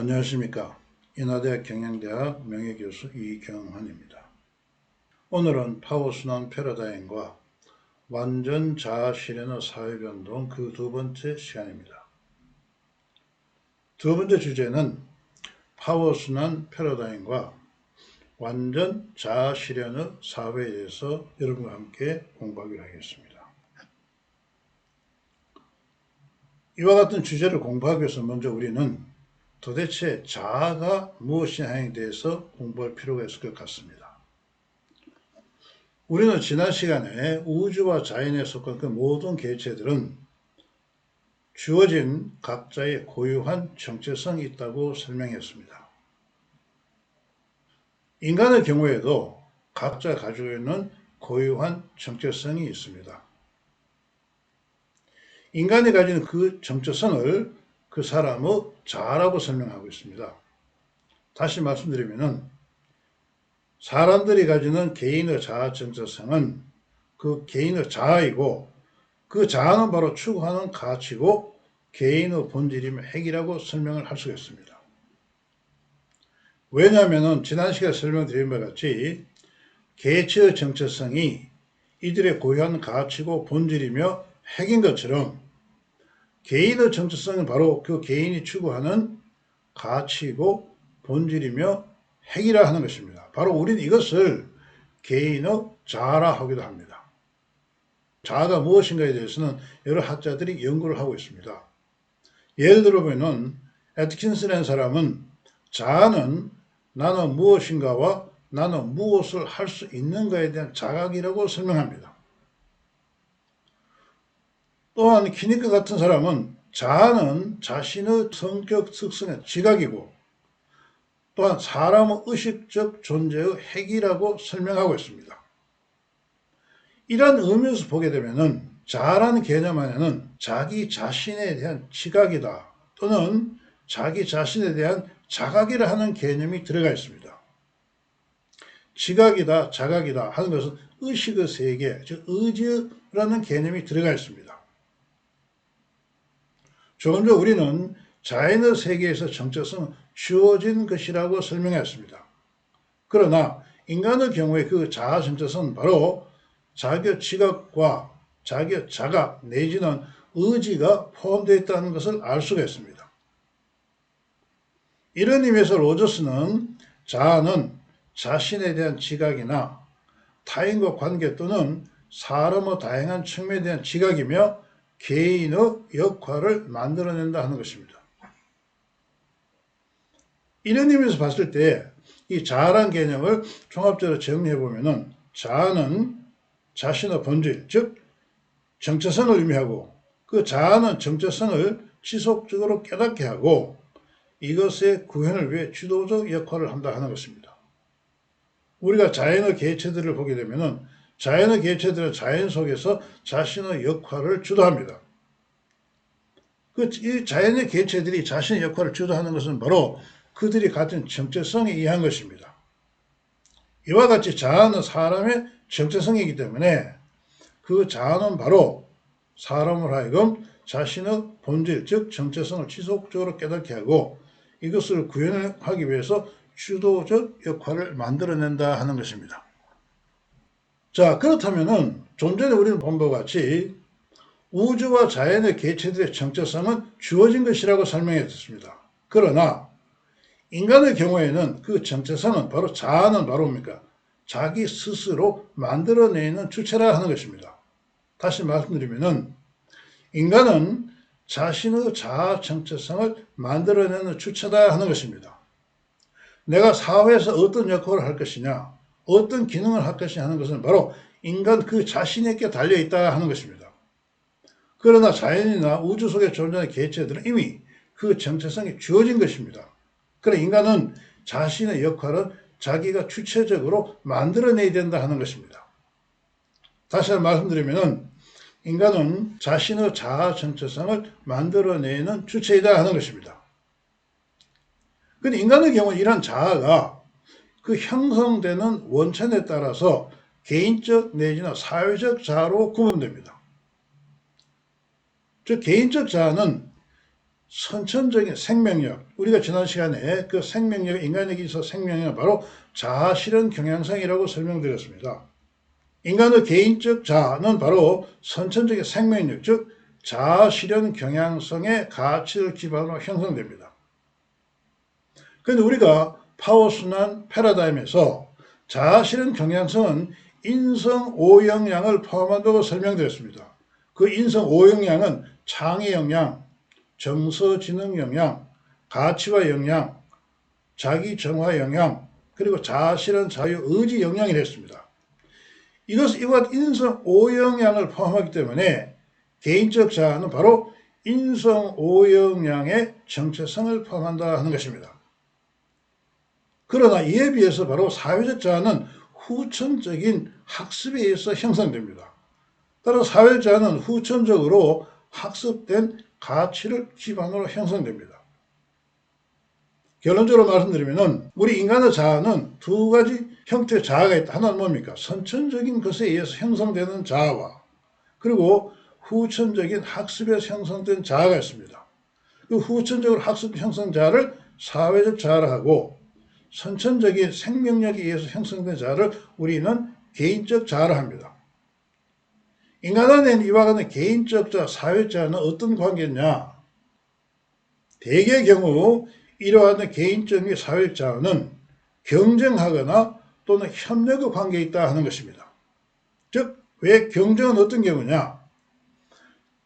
안녕하십니까. 인하대학 경영대학 명예교수 이경환입니다. 오늘은 파워순환 패러다임과 완전 자아 실현의 사회변동 그 두 번째 시간입니다. 두 번째 주제는 파워순환 패러다임과 완전 자아 실현의 사회에 대해서 여러분과 함께 공부하기로 하겠습니다. 이와 같은 주제를 공부하기 위해서 먼저 우리는 도대체 자아가 무엇이냐에 대해서 공부할 필요가 있을 것 같습니다. 우리는 지난 시간에 우주와 자연에 속한 그 모든 개체들은 주어진 각자의 고유한 정체성이 있다고 설명했습니다. 인간의 경우에도 각자 가지고 있는 고유한 정체성이 있습니다. 인간이 가진 그 정체성을 그 사람의 자아라고 설명하고 있습니다. 다시 말씀드리면 사람들이 가지는 개인의 자아 정체성은 그 개인의 자아이고 그 자아는 바로 추구하는 가치고 개인의 본질이며 핵이라고 설명을 할 수가 있습니다. 왜냐하면 지난 시간에 설명드린 바 같이 개체의 정체성이 이들의 고유한 가치고 본질이며 핵인 것처럼 개인의 정체성은 바로 그 개인이 추구하는 가치이고 본질이며 핵이라 하는 것입니다. 바로 우리는 이것을 개인의 자아라 하기도 합니다. 자아가 무엇인가에 대해서는 여러 학자들이 연구를 하고 있습니다. 예를 들어보면 애트킨슨이라는 사람은 자아는 나는 무엇인가와 나는 무엇을 할 수 있는가에 대한 자각이라고 설명합니다. 또한 키니크 같은 사람은 자아는 자신의 성격 특성의 지각이고 또한 사람의 의식적 존재의 핵이라고 설명하고 있습니다. 이런 의미에서 보게 되면 자아라는 개념 안에는 자기 자신에 대한 지각이다 또는 자기 자신에 대한 자각이라 하는 개념이 들어가 있습니다. 지각이다, 자각이다 하는 것은 의식의 세계, 즉 의지라는 개념이 들어가 있습니다. 조금 전 우리는 자연의 세계에서 정체성은 주어진 것이라고 설명했습니다. 그러나 인간의 경우에 그 자아 정체성은 바로 자기의 지각과 자기의 자각 내지는 의지가 포함되어 있다는 것을 알 수가 있습니다. 이런 의미에서 로저스는 자아는 자신에 대한 지각이나 타인과 관계 또는 사람의 다양한 측면에 대한 지각이며 개인의 역할을 만들어낸다 하는 것입니다. 이런 의미에서 봤을 때 이 자아란 개념을 종합적으로 정리해보면 자아는 자신의 본질, 즉 정체성을 의미하고 그 자아는 정체성을 지속적으로 깨닫게 하고 이것의 구현을 위해 주도적 역할을 한다 하는 것입니다. 우리가 자연의 개체들을 보게 되면 자연의 개체들은 자연 속에서 자신의 역할을 주도합니다. 이 자연의 개체들이 자신의 역할을 주도하는 것은 바로 그들이 가진 정체성에 의한 것입니다. 이와 같이 자아는 사람의 정체성이기 때문에 그 자아는 바로 사람을 하여금 자신의 본질, 즉 정체성을 지속적으로 깨닫게 하고 이것을 구현하기 위해서 주도적 역할을 만들어낸다 하는 것입니다. 자, 그렇다면 좀 전에 우리는 본 바와 같이 우주와 자연의 개체들의 정체성은 주어진 것이라고 설명했습니다. 그러나 인간의 경우에는 그 정체성은 바로 자아는 바로 뭡니까? 자기 스스로 만들어내는 주체라 하는 것입니다. 다시 말씀드리면 인간은 자신의 자아 정체성을 만들어내는 주체다 하는 것입니다. 내가 사회에서 어떤 역할을 할 것이냐, 어떤 기능을 할 것이냐 하는 것은 바로 인간 그 자신에게 달려있다 하는 것입니다. 그러나 자연이나 우주 속에 존재하는 개체들은 이미 그 정체성이 주어진 것입니다. 그러나 인간은 자신의 역할은 자기가 주체적으로 만들어내야 된다 하는 것입니다. 다시 한번 말씀드리면 인간은 자신의 자아 정체성을 만들어내는 주체이다 하는 것입니다. 그런데 인간의 경우 이런 자아가 그 형성되는 원천에 따라서 개인적 내지는 사회적 자아로 구분됩니다. 즉 개인적 자아는 선천적인 생명력, 우리가 지난 시간에 그 생명력, 인간에게 있어 생명력은 바로 자아실현 경향성이라고 설명드렸습니다. 인간의 개인적 자아는 바로 선천적인 생명력, 즉 자아실현 경향성의 가치를 기반으로 형성됩니다. 그런데 우리가 파워순환 패러다임에서 자아실현 경향성은 인성 5역량을 포함한다고 설명드렸습니다. 그 인성 5역량은 창의 역량, 정서 지능 역량, 가치와 역량, 자기 정화 역량, 그리고 자아실현 자유 의지 역량이 됐습니다. 이것은 이와 인성 5역량을 포함하기 때문에 개인적 자아는 바로 인성 5역량의 정체성을 포함한다 하는 것입니다. 그러나 이에 비해서 바로 사회적 자아는 후천적인 학습에 의해서 형성됩니다. 따라 사회적 자아는 후천적으로 학습된 가치를 기반으로 형성됩니다. 결론적으로 말씀드리면 우리 인간의 자아는 두 가지 형태의 자아가 있다. 하나는 뭡니까? 선천적인 것에 의해서 형성되는 자아와 그리고 후천적인 학습에서 형성된 자아가 있습니다. 그 후천적으로 학습 형성 자아를 사회적 자아라 하고 선천적인 생명력에 의해서 형성된 자아를 우리는 개인적 자아라 합니다. 인간 안에는 이와 같은 개인적 자아, 사회적 자아는 어떤 관계냐? 대개의 경우 이러한 개인적 및 사회적 자아는 경쟁하거나 또는 협력의 관계에 있다 하는 것입니다. 즉, 왜 경쟁은 어떤 경우냐?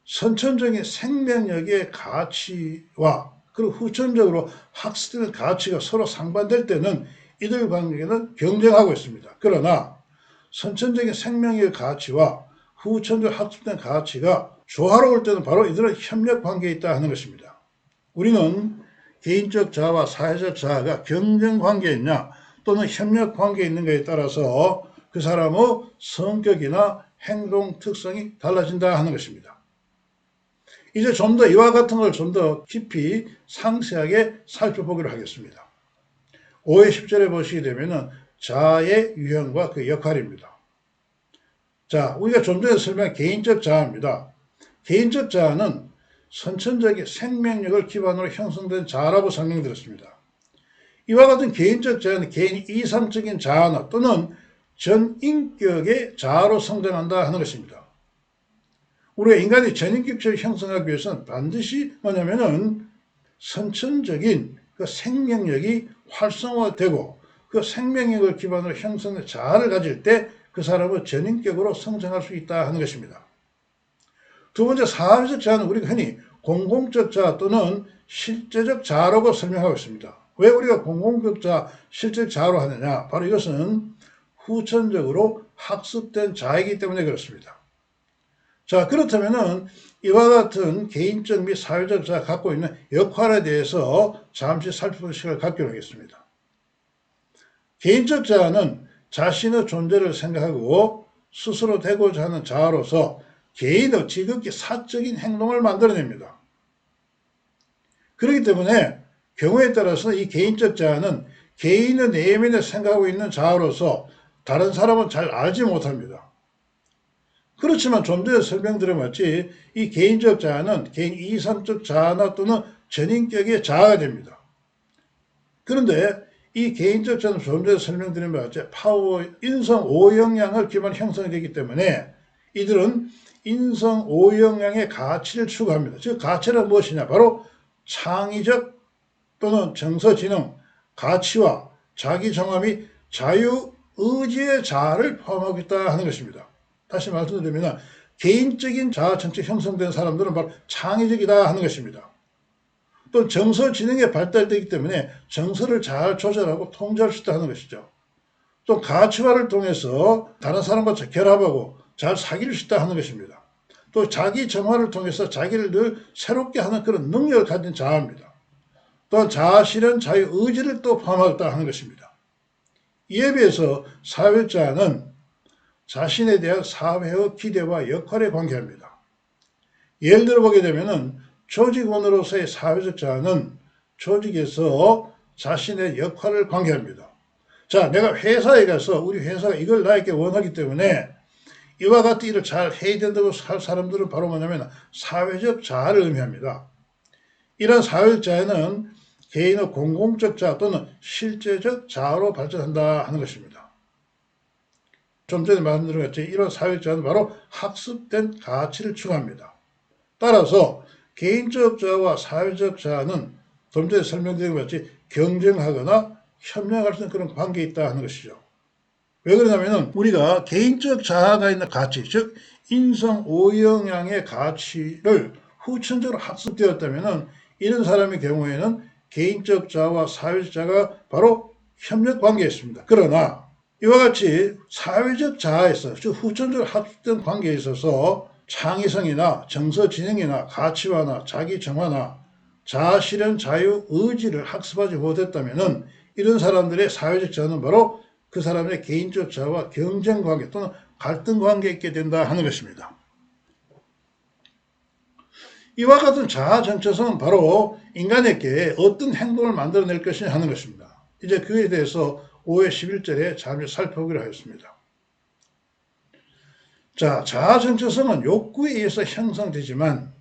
선천적인 생명력의 가치와 그리고 후천적으로 학습되는 가치가 서로 상반될 때는 이들 관계는 경쟁하고 있습니다. 그러나 선천적인 생명력의 가치와 후천적으로 학습된 가치가 조화로울 때는 바로 이들은 협력 관계에 있다 하는 것입니다. 우리는 개인적 자아와 사회적 자아가 경쟁 관계에 있냐 또는 협력 관계에 있는가에 따라서 그 사람의 성격이나 행동 특성이 달라진다 하는 것입니다. 이제 좀 더 이와 같은 걸 좀 더 깊이 상세하게 살펴보기로 하겠습니다. 5회 10절에 보시게 되면 자아의 유형과 그 역할입니다. 자, 우리가 좀 전에 설명한 개인적 자아입니다. 개인적 자아는 선천적인 생명력을 기반으로 형성된 자아라고 설명드렸습니다. 이와 같은 개인적 자아는 개인 이상적인 자아나 또는 전인격의 자아로 성장한다 하는 것입니다. 우리가 인간이 전인격체를 형성하기 위해서는 반드시 뭐냐면은 선천적인 그 생명력이 활성화되고 그 생명력을 기반으로 형성된 자아를 가질 때 그 사람은 전인격으로 성장할 수 있다 하는 것입니다. 두 번째, 사회적 자아는 우리가 흔히 공공적 자아 또는 실제적 자아라고 설명하고 있습니다. 왜 우리가 공공적 자아, 실제적 자아로 하느냐? 바로 이것은 후천적으로 학습된 자아이기 때문에 그렇습니다. 자, 그렇다면은 이와 같은 개인적 및 사회적 자아가 갖고 있는 역할에 대해서 잠시 살펴볼 시간을 갖기로 하겠습니다. 개인적 자아는 자신의 존재를 생각하고 스스로 되고자 하는 자아로서 개인의 지극히 사적인 행동을 만들어냅니다. 그렇기 때문에 경우에 따라서 이 개인적 자아는 개인의 내면에 생각하고 있는 자아로서 다른 사람은 잘 알지 못합니다. 그렇지만 좀 전에 설명드렸듯이 이 개인적 자아는 개인 이상적 자아나 또는 전인격의 자아가 됩니다. 그런데 이 개인적 자아는 좀 전에 설명드린 바와 같이 파워, 인성 5역량을 기반으로 형성되기 때문에 이들은 인성 5역량의 가치를 추구합니다. 즉 가치는 무엇이냐? 바로 창의적 또는 정서지능, 가치와 자기정화 및 자유의지의 자아를 포함하고 있다 하는 것입니다. 다시 말씀드리면 개인적인 자아 전체 형성된 사람들은 바로 창의적이다 하는 것입니다. 또 정서지능이 발달되기 때문에 정서를 잘 조절하고 통제할 수 있다는 것이죠. 또 가치화를 통해서 다른 사람과 결합하고 잘 사귈 수 있다 하는 것입니다. 또 자기 정화를 통해서 자기를 늘 새롭게 하는 그런 능력을 가진 자아입니다. 또한 자아실현, 자유의지를 또 포함하였다 하는 것입니다. 이에 비해서 사회적 자아는 자신에 대한 사회의 기대와 역할에 관계합니다. 예를 들어 보게 되면 조직원으로서의 사회적 자아는 조직에서 자신의 역할을 관계합니다. 자, 내가 회사에 가서 우리 회사가 이걸 나에게 원하기 때문에 이와 같은 일을 잘 해야 된다고 할 사람들은 바로 뭐냐면 사회적 자아를 의미합니다. 이런 사회적 자아는 개인의 공공적 자아 또는 실제적 자아로 발전한다 하는 것입니다. 좀 전에 말씀드린 것처럼 이런 사회적 자아는 바로 학습된 가치를 추구합니다. 따라서 개인적 자아와 사회적 자아는 좀 전에 설명드린 것 같이 경쟁하거나 협력할 수 있는 그런 관계에 있다 하는 것이죠. 왜 그러냐면은 우리가 개인적 자아가 있는 가치, 즉 인성 오영양의 가치를 후천적으로 학습되었다면은 이런 사람의 경우에는 개인적 자아와 사회적 자아가 바로 협력 관계에 있습니다. 그러나 이와 같이 사회적 자아에서 즉 후천적으로 학습된 관계에 있어서 창의성이나 정서 진행이나 가치화나 자기 정화나 자아 실현 자유 의지를 학습하지 못했다면은 이런 사람들의 사회적 자아는 바로 그 사람의 개인적 자아와 경쟁 관계 또는 갈등 관계에 있게 된다 하는 것입니다. 이와 같은 자아 정체성은 바로 인간에게 어떤 행동을 만들어낼 것이냐 하는 것입니다. 이제 그에 대해서 5회 11절에 잠시 살펴보기로 하였습니다. 자, 자아 정체성은 욕구에 의해서 형성되지만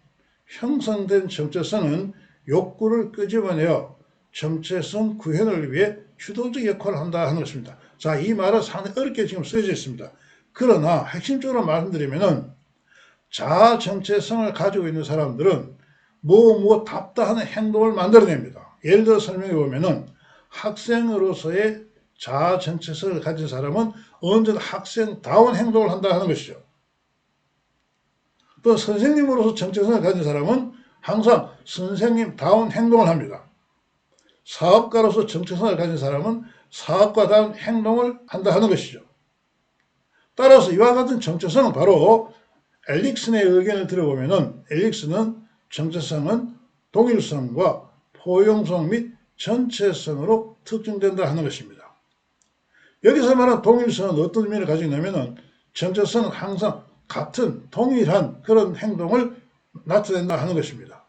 형성된 정체성은 욕구를 끄집어내어 정체성 구현을 위해 주도적 역할을 한다 하는 것입니다. 자, 이 말은 상당히 어렵게 지금 쓰여져 있습니다. 그러나 핵심적으로 말씀드리면은 자아 정체성을 가지고 있는 사람들은 답다 하는 행동을 만들어냅니다. 예를 들어 설명해 보면은 학생으로서의 자아 정체성을 가진 사람은 언제나 학생다운 행동을 한다 하는 것이죠. 또 선생님으로서 정체성을 가진 사람은 항상 선생님다운 행동을 합니다. 사업가로서 정체성을 가진 사람은 사업가다운 행동을 한다 하는 것이죠. 따라서 이와 같은 정체성은 바로 엘릭슨의 의견을 들어보면 엘릭슨은 정체성은 동일성과 포용성 및 전체성으로 특징된다 하는 것입니다. 여기서 말하는 동일성은 어떤 의미를 가지고 있냐면 정체성은 항상 같은 동일한 그런 행동을 나타낸다 하는 것입니다.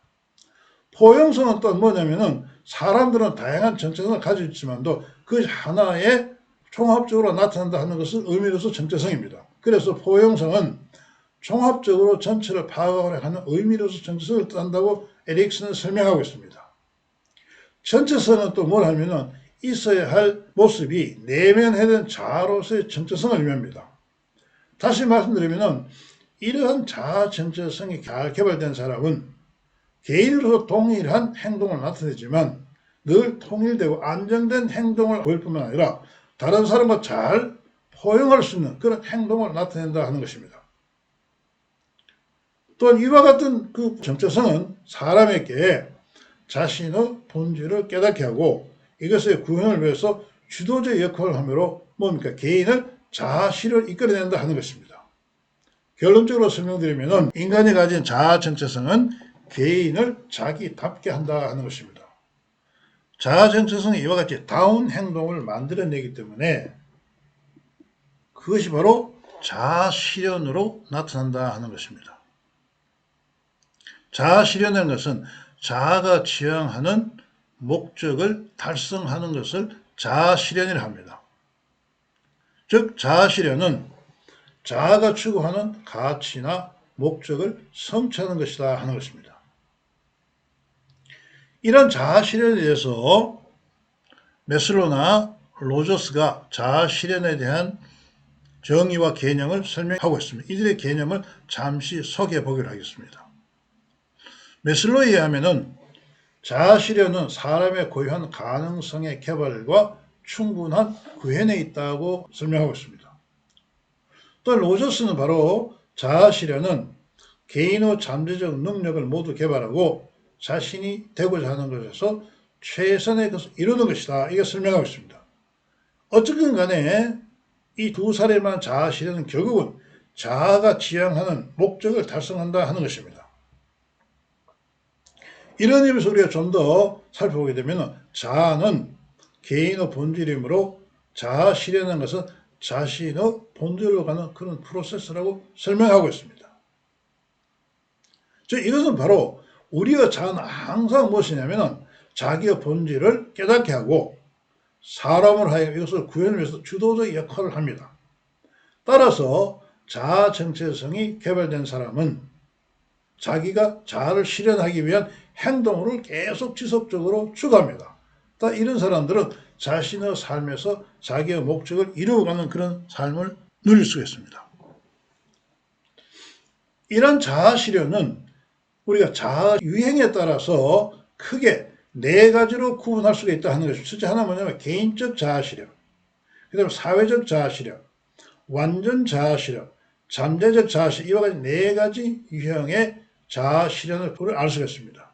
포용성은 또 뭐냐면은 사람들은 다양한 정체성을 가지고 있지만도 그 하나의 종합적으로 나타난다 하는 것을 의미로서 정체성입니다. 그래서 포용성은 종합적으로 전체를 파악하려 하는 의미로서 정체성을 뜻한다고 에릭슨은 설명하고 있습니다. 전체성은 또 뭘 하면은 있어야 할 모습이 내면해낸 자아로서의 정체성을 의미합니다. 다시 말씀드리면은 이러한 자아 정체성이 잘 개발된 사람은 개인으로서 동일한 행동을 나타내지만 늘 통일되고 안정된 행동을 보일 뿐만 아니라 다른 사람과 잘 포용할 수 있는 그런 행동을 나타낸다 하는 것입니다. 또한 이와 같은 그 정체성은 사람에게 자신의 본질을 깨닫게 하고 이것의 구현을 위해서 주도적 역할을 하므로 개인을 자아 실현을 이끌어낸다 하는 것입니다. 결론적으로 설명드리면 인간이 가진 자아 정체성은 개인을 자기답게 한다 하는 것입니다. 자아 정체성이 이와 같이 다운 행동을 만들어내기 때문에 그것이 바로 자아 실현으로 나타난다 하는 것입니다. 자아 실현이라는 것은 자아가 지향하는 목적을 달성하는 것을 자아 실현이라 합니다. 즉 자아 실현은 자아가 추구하는 가치나 목적을 성취하는 것이다 하는 것입니다. 이런 자아 실현에 대해서 메슬로나 로저스가 자아 실현에 대한 정의와 개념을 설명하고 있습니다. 이들의 개념을 잠시 소개해 보기로 하겠습니다. 메슬로에 의하면 자아 실현은 사람의 고유한 가능성의 개발과 충분한 구현에 있다고 설명하고 있습니다. 또 로저스는 바로 자아 실현은 개인의 잠재적 능력을 모두 개발하고 자신이 되고자 하는 것에서 최선의 것을 이루는 것이다. 이게 설명하고 있습니다. 어쨌든 간에 이 두 사람만 자아 실현은 결국은 자아가 지향하는 목적을 달성한다 하는 것입니다. 이런 의미에서 우리가 좀 더 살펴보게 되면 자아는 개인의 본질이므로 자아 실현하는 것은 자신의 본질로 가는 그런 프로세스라고 설명하고 있습니다. 즉 이것은 바로 우리의 자아는 항상 무엇이냐면 자기의 본질을 깨닫게 하고 사람을 하여금 이것을 구현을 위해서 주도적 역할을 합니다. 따라서 자아 정체성이 개발된 사람은 자기가 자아를 실현하기 위한 행동을 계속 지속적으로 추구합니다. 이런 사람들은 자신의 삶에서 자기의 목적을 이루어가는 그런 삶을 누릴 수가 있습니다. 이런 자아 실현은 우리가 자아 유행에 따라서 크게 네 가지로 구분할 수가 있다 하는 것입니다. 첫째 하나 뭐냐면 개인적 자아 실현, 그 다음에 사회적 자아 실현, 완전 자아 실현, 잠재적 자아 실현, 이와 같이 네 가지 유형의 자아 실현을 알 수가 있습니다.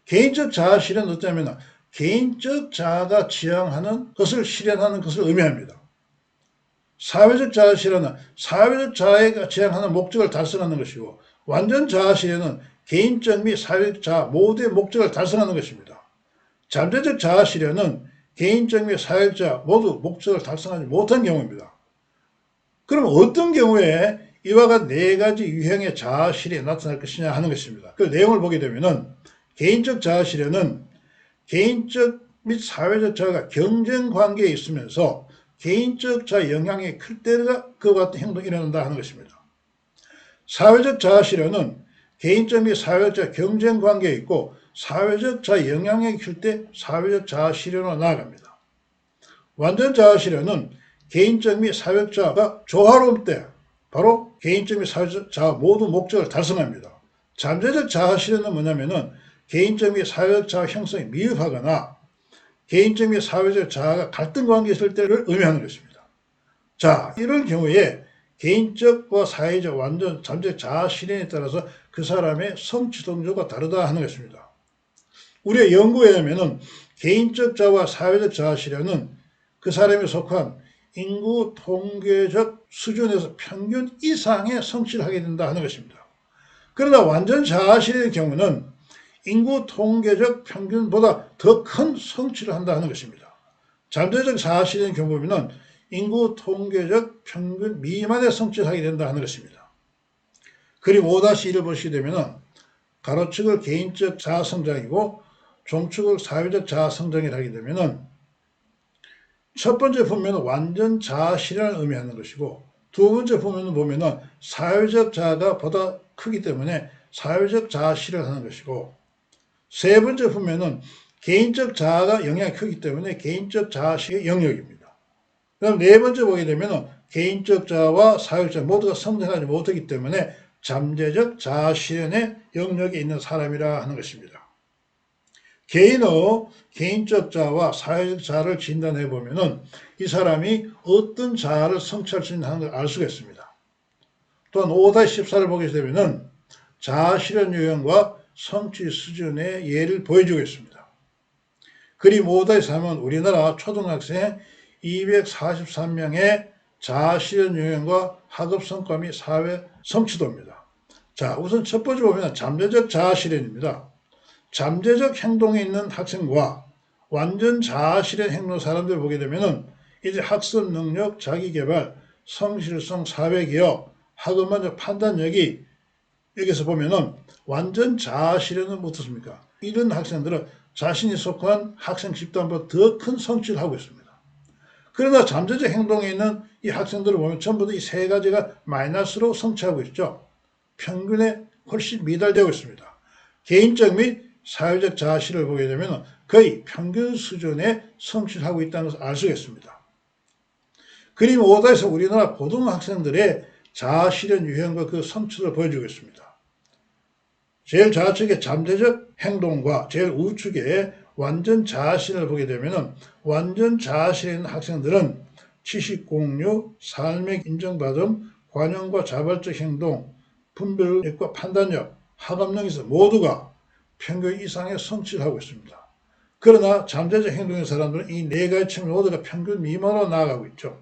개인적 자아 실현은 어쩌면 개인적 자아가 지향하는 것을 실현하는 것을 의미합니다. 사회적 자아 실현은 사회적 자아가 지향하는 목적을 달성하는 것이고, 완전 자아 실현은 개인적 및 사회적 자아 모두의 목적을 달성하는 것입니다. 잠재적 자아 실현은 개인적 및 사회적 자아 모두 목적을 달성하지 못한 경우입니다. 그럼 어떤 경우에 이와 같은 네 가지 유형의 자아 실현이 나타날 것이냐 하는 것입니다. 그 내용을 보게 되면은 개인적 자아 실현은 개인적 및 사회적 자아가 경쟁 관계에 있으면서 개인적 자아 영향이 클 때가 그와 같은 행동이 일어난다 하는 것입니다. 사회적 자아 실현은 개인적 및 사회적 자아 경쟁 관계에 있고 사회적 자아 영향력이 클 때 사회적 자아 실현으로 나아갑니다. 완전 자아 실현은 개인적 및 사회적 자아가 조화로울 때 바로 개인적 및 사회적 자아 모두 목적을 달성합니다. 잠재적 자아 실현은 뭐냐면은 개인적 및 사회적 자아 형성이 미흡하거나 개인적 및 사회적 자아가 갈등 관계에 있을 때를 의미하는 것입니다. 자, 이런 경우에 개인적과 사회적 완전 잠재적 자아 실현에 따라서 그 사람의 성취 동조가 다르다 하는 것입니다. 우리의 연구에 의하면 개인적 자아와 사회적 자아 실현은 그 사람이 속한 인구 통계적 수준에서 평균 이상의 성취를 하게 된다 하는 것입니다. 그러나 완전 자아 실현의 경우는 인구 통계적 평균보다 더 큰 성취를 한다 하는 것입니다. 잠재적 자아 실현의 경우에는 인구 통계적 평균 미만의 성취를 하게 된다 하는 것입니다. 그림 5-1을 보시게 되면 가로축을 개인적 자아 성장이고 종축을 사회적 자아 성장이라 하게 되면 첫 번째 보면은 완전 자아 실현을 의미하는 것이고, 두 번째 보면은 사회적 자아가 보다 크기 때문에 사회적 자아 실현을 하는 것이고, 세 번째 보면은 개인적 자아가 영향이 크기 때문에 개인적 자아 실현 영역입니다. 그다음 네 번째 보게 되면은 개인적 자아와 사회적 자아 모두가 성장하지 못하기 때문에 잠재적 자아 실현의 영역에 있는 사람이라 하는 것입니다. 개인의 개인적 자아와 사회적 자아를 진단해 보면은 이 사람이 어떤 자아를 성취할 수 있는 걸 알 수가 있습니다. 또한 5-14를 보게 되면은 자아 실현 유형과 성취 수준의 예를 보여주고 있습니다. 그림 5-3은 우리나라 초등학생 243명의 자아 실현 유형과 학업 성과 및 사회 성취도입니다. 자, 우선 첫 번째 보면 잠재적 자아 실현입니다. 잠재적 행동에 있는 학생과 완전 자아 실현 행동 사람들을 보게 되면은 이제 학습 능력, 자기개발, 성실성, 사회기업, 학업 만족, 판단력이 여기서 보면은 완전 자아 실현은 어떻습니까? 이런 학생들은 자신이 속한 학생 집단보다 더 큰 성취를 하고 있습니다. 그러나 잠재적 행동에 있는 이 학생들을 보면 전부 다 이 세 가지가 마이너스로 성취하고 있죠. 평균에 훨씬 미달되고 있습니다. 개인적 및 사회적 자아 실현을 보게 되면 거의 평균 수준의 성취를 하고 있다는 것을 알 수가 있습니다. 그림 5에서 우리나라 고등학생들의 자아 실현 유형과 그 성취를 보여주고 있습니다. 제일 좌측의 잠재적 행동과 제일 우측의 완전 자아 실현을 보게 되면 완전 자아 실현 학생들은 지식 공유, 삶의 인정받음, 관용과 자발적 행동, 분별력과 판단력, 학업력에서 모두가 평균 이상의 성취를 하고 있습니다. 그러나 잠재적 행동의 사람들은 이 네 가지 측면 모두가 평균 미만으로 나아가고 있죠.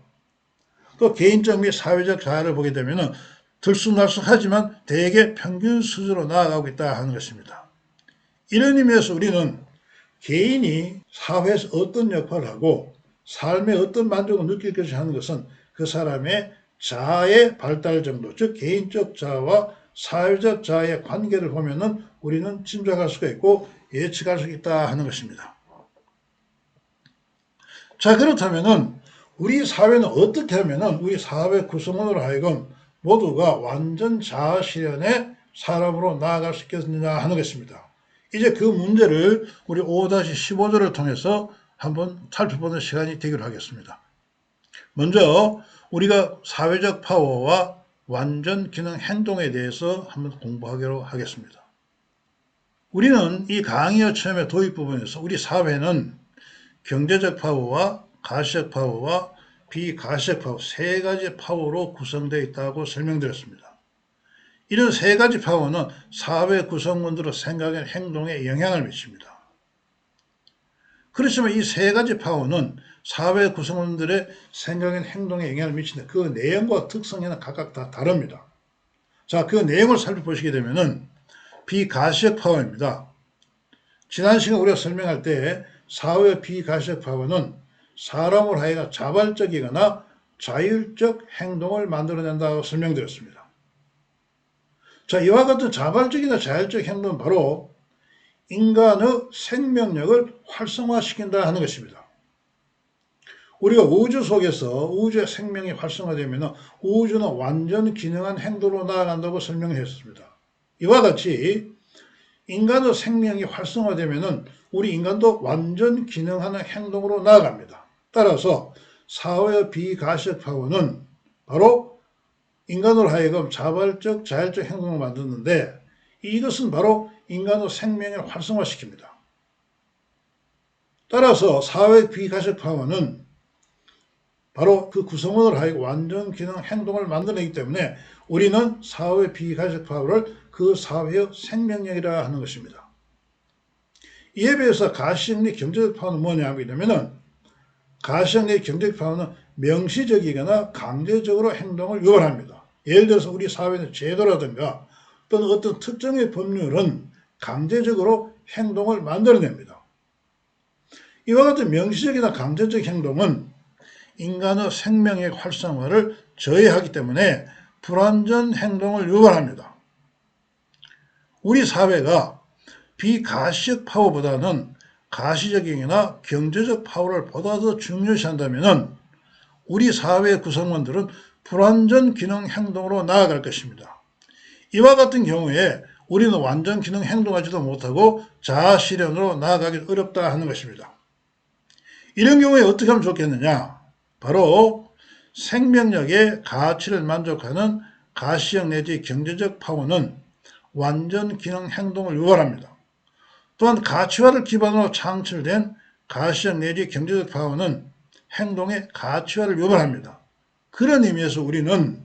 또 개인적 및 사회적 자아를 보게 되면 들쑥날쑥하지만 대개 평균 수준으로 나아가고 있다 하는 것입니다. 이런 의미에서 우리는 개인이 사회에서 어떤 역할을 하고 삶에 어떤 만족을 느낄 것인가 하는 것은 그 사람의 자아의 발달 정도, 즉 개인적 자아와 사회적 자아의 관계를 보면은 우리는 짐작할 수가 있고 예측할 수 있다 하는 것입니다. 자, 그렇다면은 우리 사회는 어떻게 하면은 우리 사회 구성원으로 하여금 모두가 완전 자아 실현의 사람으로 나아갈 수 있겠느냐 하는 것입니다. 이제 그 문제를 우리 5-15조를 통해서 한번 살펴보는 시간이 되기로 하겠습니다. 먼저 우리가 사회적 파워와 완전 기능 행동에 대해서 한번 공부하기로 하겠습니다. 우리는 이 강의의 처음에 도입 부분에서 우리 사회는 경제적 파워와 가시적 파워와 비가시적 파워 세 가지 파워로 구성되어 있다고 설명드렸습니다. 이런 세 가지 파워는 사회 구성원들의 생각에 행동에 영향을 미칩니다. 그렇지만 이 세 가지 파워는 사회 구성원들의 생각에 행동에 영향을 미치는데 그 내용과 특성에는 각각 다 다릅니다. 자, 그 내용을 살펴보시게 되면은 비가시적 파워입니다. 지난 시간 우리가 설명할 때 사회의 비가시적 파워는 사람을 하여가 자발적이거나 자율적 행동을 만들어낸다고 설명드렸습니다. 자, 이와 같은 자발적이나 자율적 행동은 바로 인간의 생명력을 활성화시킨다 하는 것입니다. 우리가 우주 속에서 우주의 생명이 활성화되면 우주는 완전 기능한 행동으로 나아간다고 설명했습니다. 이와 같이 인간의 생명이 활성화되면 우리 인간도 완전 기능하는 행동으로 나아갑니다. 따라서 사회의 비가시적 파워는 바로 인간으로 하여금 자발적, 자율적 행동을 만드는데 이것은 바로 인간의 생명을 활성화시킵니다. 따라서 사회 비가시적 파워는 바로 그 구성원을 하여금 완전 기능 행동을 만들어내기 때문에 우리는 사회 비가시적 파워를 그 사회의 생명력이라 하는 것입니다. 이에 비해서 가시적 내 경제적 파워는 뭐냐 하게 되면은 가시적 내 경제적 파워는 명시적이거나 강제적으로 행동을 유발합니다. 예를 들어서 우리 사회는 제도라든가 또는 어떤 특정의 법률은 강제적으로 행동을 만들어냅니다. 이와 같은 명시적이나 강제적 행동은 인간의 생명의 활성화를 저해하기 때문에 불완전 행동을 유발합니다. 우리 사회가 비가시적 파워보다는 가시적이나 경제적 파워를 보다 더 중요시한다면 우리 사회 구성원들은 불완전 기능 행동으로 나아갈 것입니다. 이와 같은 경우에 우리는 완전 기능 행동하지도 못하고 자아 실현으로 나아가기 어렵다 하는 것입니다. 이런 경우에 어떻게 하면 좋겠느냐? 바로 생명력의 가치를 만족하는 가시적 내지 경제적 파워는 완전 기능 행동을 유발합니다. 또한 가치화를 기반으로 창출된 가시적 내지 경제적 파워는 행동의 가치화를 유발합니다. 그런 의미에서 우리는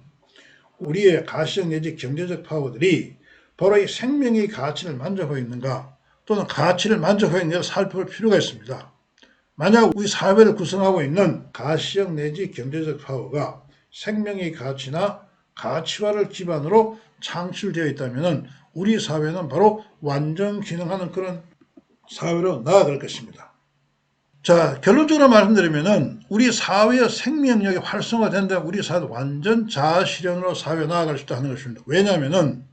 우리의 가시적 내지 경제적 파워들이 바로 이 생명의 가치를 만족하고 있는가 또는 가치를 만족하고 있는가를 살펴볼 필요가 있습니다. 만약 우리 사회를 구성하고 있는 가시적 내지 경제적 파워가 생명의 가치나 가치화를 기반으로 창출되어 있다면 우리 사회는 바로 완전 기능하는 그런 사회로 나아갈 것입니다. 자, 결론적으로 말씀드리면 우리 사회의 생명력이 활성화된다면 우리 사회도 완전 자아실현으로 사회에 나아갈 수 있다 하는 것입니다. 왜냐하면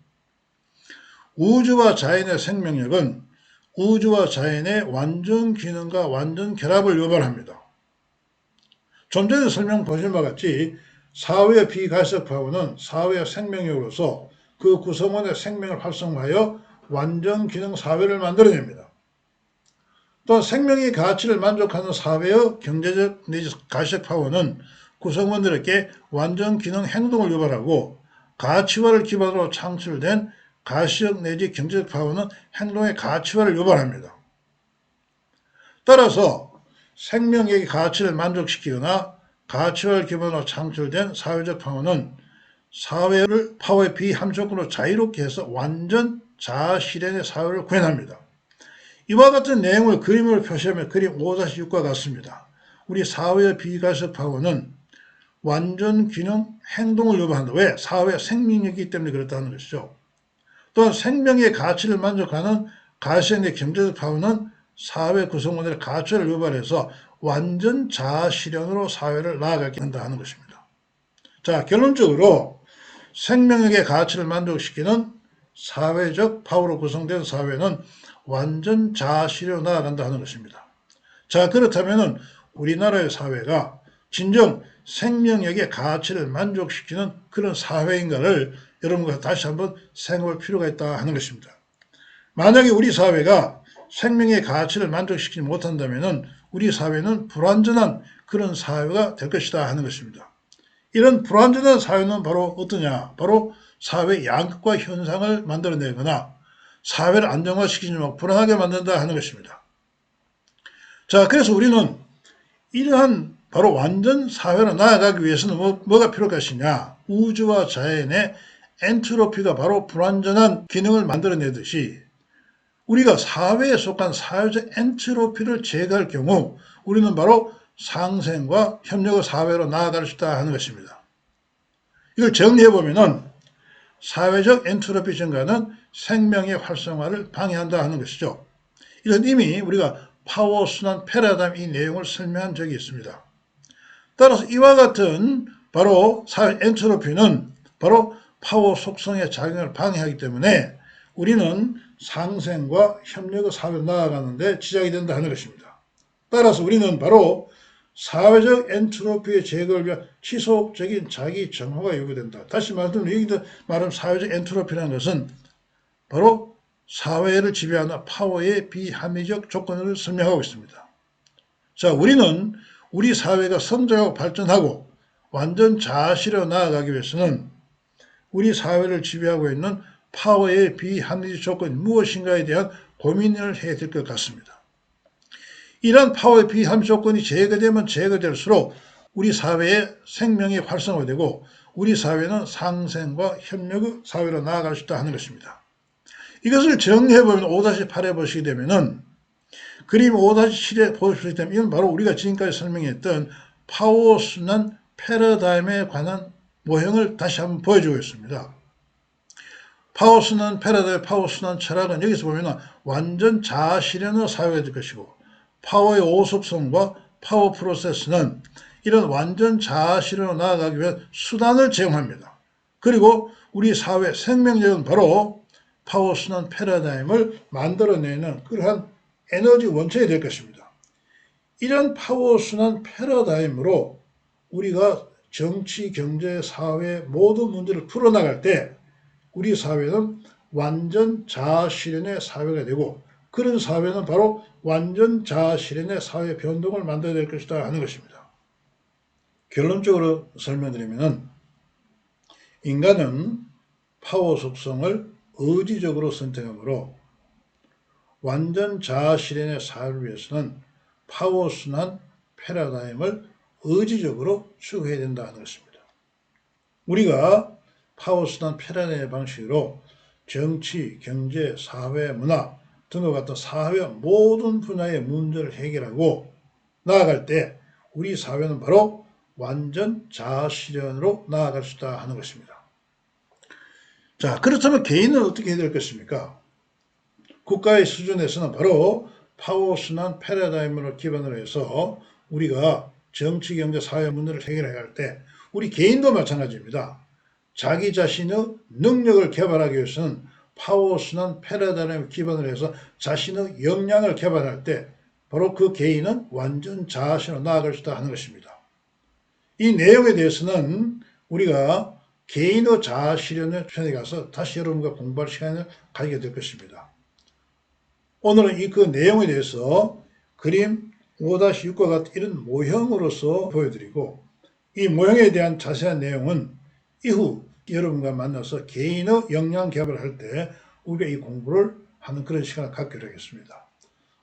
우주와 자연의 생명력은 우주와 자연의 완전 기능과 완전 결합을 유발합니다. 좀 전에 설명 보신 바와 같이 사회의 비가시적 파워는 사회의 생명력으로서 그 구성원의 생명을 활성화하여 완전 기능 사회를 만들어냅니다. 또 생명의 가치를 만족하는 사회의 경제적 내지 가시적 파워는 구성원들에게 완전 기능 행동을 유발하고 가치화를 기반으로 창출된 가시적 내지 경제적 파워는 행동의 가치화를 유발합니다. 따라서 생명의 가치를 만족시키거나 가치화를 기반으로 창출된 사회적 파워는 사회를 파워의 비함조건으로 자유롭게 해서 완전 자아실현의 사회를 구현합니다. 이와 같은 내용을 그림으로 표시하면 그림 5-6과 같습니다. 우리 사회의 비가시적 파워는 완전 기능 행동을 유발한다. 왜? 사회의 생명력이기 때문에 그렇다는 것이죠. 또한 생명의 가치를 만족하는 가시적 내 경제적 파워는 사회 구성원들의 가치를 유발해서 완전 자아 실현으로 사회를 나아가게 한다 하는 것입니다. 자, 결론적으로 생명력의 가치를 만족시키는 사회적 파워로 구성된 사회는 완전 자아 실현으로 나아간다 하는 것입니다. 자, 그렇다면 우리나라의 사회가 진정 생명력의 가치를 만족시키는 그런 사회인가를 여러분과 다시 한번 생각할 필요가 있다 하는 것입니다. 만약에 우리 사회가 생명의 가치를 만족시키지 못한다면 우리 사회는 불완전한 그런 사회가 될 것이다 하는 것입니다. 이런 불완전한 사회는 바로 어떠냐? 바로 사회 양극화 현상을 만들어내거나 사회를 안정화시키지 못하고 불안하게 만든다 하는 것입니다. 자, 그래서 우리는 이러한 바로 완전 사회로 나아가기 위해서는 뭐가 필요할 것이냐? 우주와 자연의 엔트로피가 바로 불완전한 기능을 만들어내듯이 우리가 사회에 속한 사회적 엔트로피를 제거할 경우 우리는 바로 상생과 협력의 사회로 나아갈 수 있다 하는 것입니다. 이걸 정리해보면 사회적 엔트로피 증가는 생명의 활성화를 방해한다 하는 것이죠. 이건 이미 우리가 파워순환 패러다임 이 내용을 설명한 적이 있습니다. 따라서 이와 같은 바로 사회 엔트로피는 바로 파워 속성의 작용을 방해하기 때문에 우리는 상생과 협력의 사회로 나아가는데 지장이 된다 하는 것입니다. 따라서 우리는 바로 사회적 엔트로피의 제거를 위한 지속적인 자기 정화가 요구된다. 다시 말하면 여기서 말하는 사회적 엔트로피라는 것은 바로 사회를 지배하는 파워의 비합리적 조건을 설명하고 있습니다. 자, 우리는 우리 사회가 성장하고 발전하고 완전 자아실로 나아가기 위해서는 우리 사회를 지배하고 있는 파워의 비합리적 조건이 무엇인가에 대한 고민을 해야 될 것 같습니다. 이러한 파워의 비합리적 조건이 제거되면 제거될수록 우리 사회의 생명이 활성화되고 우리 사회는 상생과 협력의 사회로 나아갈 수 있다 하는 것입니다. 이것을 정리해보면 5-8에 보시게 되면은 그림 5-7에 보시게 되면 이건 바로 우리가 지금까지 설명했던 파워순환 패러다임에 관한 모형을 다시 한번 보여주고 있습니다. 파워순환 패러다임, 파워순환 철학은 여기서 보면 완전 자아실현의 사회가 될 것이고 파워의 오속성과 파워 프로세스는 이런 완전 자아실현으로 나아가기 위한 수단을 제공합니다. 그리고 우리 사회 생명력은 바로 파워순환 패러다임을 만들어내는 그러한 에너지 원천이 될 것입니다. 이런 파워순환 패러다임으로 우리가 정치, 경제, 사회 모든 문제를 풀어나갈 때 우리 사회는 완전 자아실현의 사회가 되고 그런 사회는 바로 완전 자아실현의 사회 변동을 만들어야 될 것이다 하는 것입니다. 결론적으로 설명드리면 인간은 파워 속성을 의지적으로 선택하므로 완전 자아실현의 사회를 위해서는 파워순환 패러다임을 의지적으로 추구해야 된다는 것입니다. 우리가 파워순환 패러다임의 방식으로 정치, 경제, 사회, 문화 등과 같은 사회 모든 분야의 문제를 해결하고 나아갈 때 우리 사회는 바로 완전 자아실현으로 나아갈 수 있다 하는 것입니다. 자, 그렇다면 개인은 어떻게 해야 될 것입니까? 국가의 수준에서는 바로 파워순환 패러다임을 기반으로 해서 우리가 정치, 경제, 사회 문제를 해결해야 할 때 우리 개인도 마찬가지입니다. 자기 자신의 능력을 개발하기 위해서는 파워순환 패러다임을 기반으로 해서 자신의 역량을 개발할 때 바로 그 개인은 완전 자아실현으로 나아갈 수 있다 하는 것입니다. 이 내용에 대해서는 우리가 개인의 자아실현의 편에 가서 다시 여러분과 공부할 시간을 가지게 될 것입니다. 오늘은 그 내용에 대해서 그림 5-6과 같은 이런 모형으로서 보여드리고 이 모형에 대한 자세한 내용은 이후 여러분과 만나서 개인의 역량 개발을 할 때 우리가 이 공부를 하는 그런 시간을 갖기로 하겠습니다.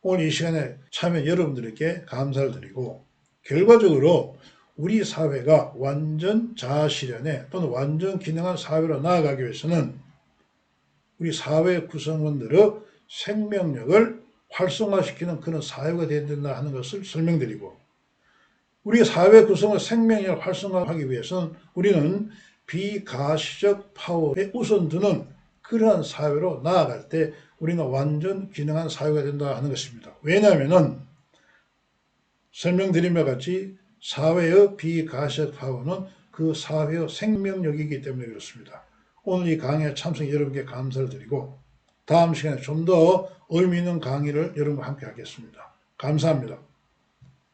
오늘 이 시간에 참여 여러분들에게 감사를 드리고 결과적으로 우리 사회가 완전 자아실현에 또는 완전 기능한 사회로 나아가기 위해서는 우리 사회 구성원들의 생명력을 활성화시키는 그런 사회가 되어야 된다 하는 것을 설명드리고 우리 사회 구성의 생명력을 활성화하기 위해서는 우리는 비가시적 파워에 우선 두는 그러한 사회로 나아갈 때 우리는 완전 기능한 사회가 된다 하는 것입니다. 왜냐하면 설명드린 바와 같이 사회의 비가시적 파워는 그 사회의 생명력이기 때문에 그렇습니다. 오늘 이 강의에 참석 여러분께 감사를 드리고 다음 시간에 좀 더 의미 있는 강의를 여러분과 함께 하겠습니다. 감사합니다.